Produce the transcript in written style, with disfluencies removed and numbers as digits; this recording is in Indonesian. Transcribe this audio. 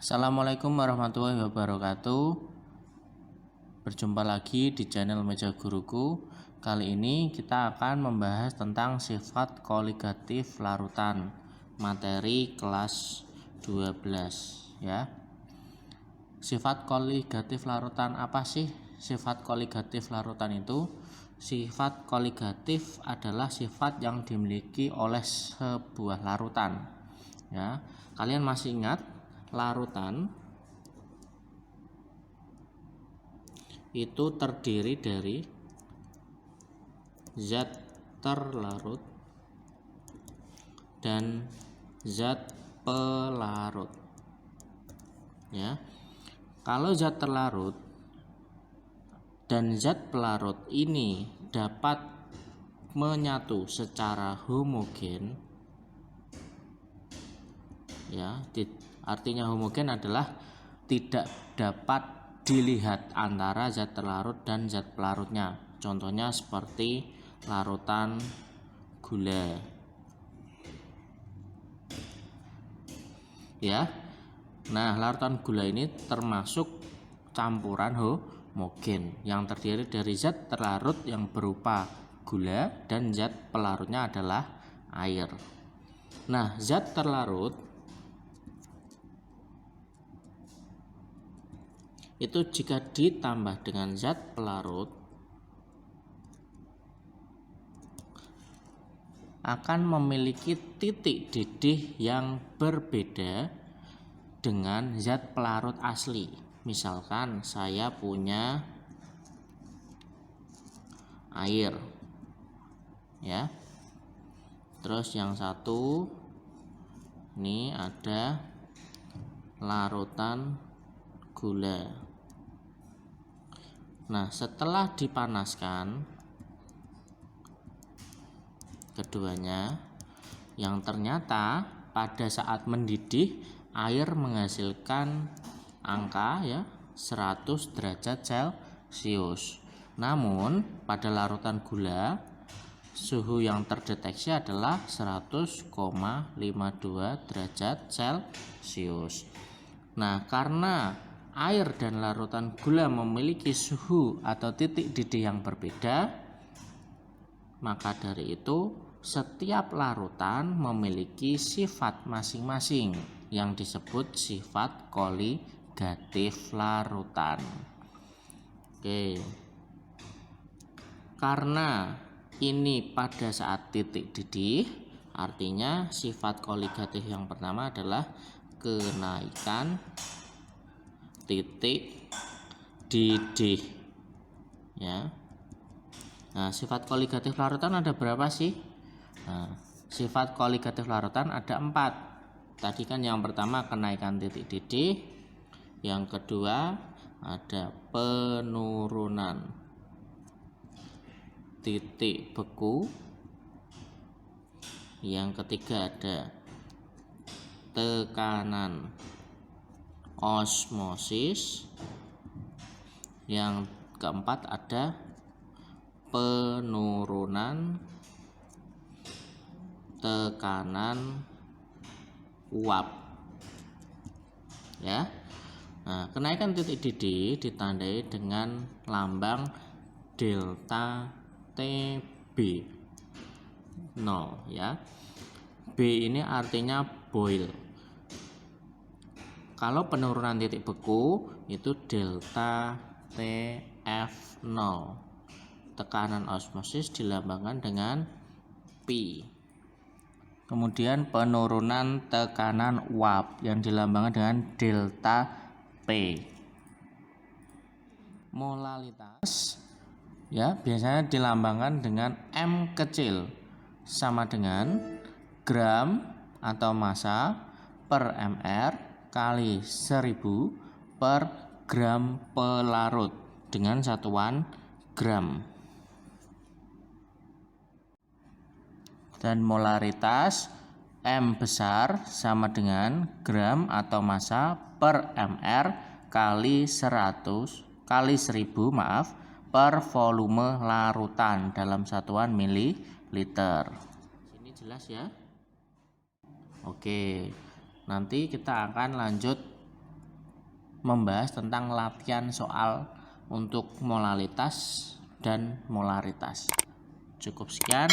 Assalamualaikum warahmatullahi wabarakatuh. Berjumpa lagi di channel Meja Guruku. Kali ini kita akan membahas tentang sifat koligatif larutan, materi kelas 12 ya. Sifat koligatif larutan apa sih? Sifat koligatif larutan itu, sifat koligatif adalah sifat yang dimiliki oleh sebuah larutan ya. Kalian masih ingat larutan itu terdiri dari zat terlarut dan zat pelarut ya. Kalau zat terlarut dan zat pelarut ini dapat menyatu secara homogen ya, artinya homogen adalah tidak dapat dilihat antara zat terlarut dan zat pelarutnya. Contohnya seperti larutan gula ya. Nah, larutan gula ini termasuk campuran homogen yang terdiri dari zat terlarut yang berupa gula dan zat pelarutnya adalah air. Nah, zat terlarut itu jika ditambah dengan zat pelarut akan memiliki titik didih yang berbeda dengan zat pelarut asli. Misalkan saya punya air ya, terus yang satu ini ada larutan gula. Nah, setelah dipanaskan keduanya, yang ternyata pada saat mendidih air menghasilkan angka ya 100 derajat Celcius. Namun pada larutan gula suhu yang terdeteksi adalah 100,52 derajat Celcius. Nah, karena air dan larutan gula memiliki suhu atau titik didih yang berbeda, maka dari itu setiap larutan memiliki sifat masing-masing yang disebut sifat koligatif larutan. Oke. Karena ini pada saat titik didih, artinya sifat koligatif yang pertama adalah kenaikan titik didih ya. Nah, sifat koligatif larutan ada berapa sih? Nah, sifat koligatif larutan ada 4. Tadi kan yang pertama kenaikan titik didih, yang kedua ada penurunan titik beku, yang ketiga ada tekanan osmosis, yang keempat ada penurunan tekanan uap ya. Nah, kenaikan titik didih ditandai dengan lambang delta TB 0 ya. B ini artinya boil. Kalau penurunan titik beku itu delta TF0. Tekanan osmosis dilambangkan dengan P. Kemudian penurunan tekanan uap yang dilambangkan dengan delta P. Molalitas ya biasanya dilambangkan dengan M kecil sama dengan gram atau massa per mr kali 1000 per gram pelarut dengan satuan gram. Dan molaritas M besar sama dengan gram atau massa per mr kali 100 kali 1000 per volume larutan dalam satuan mililiter. Ini jelas ya? Oke. Nanti kita akan lanjut membahas tentang latihan soal untuk molalitas dan molaritas. Cukup sekian.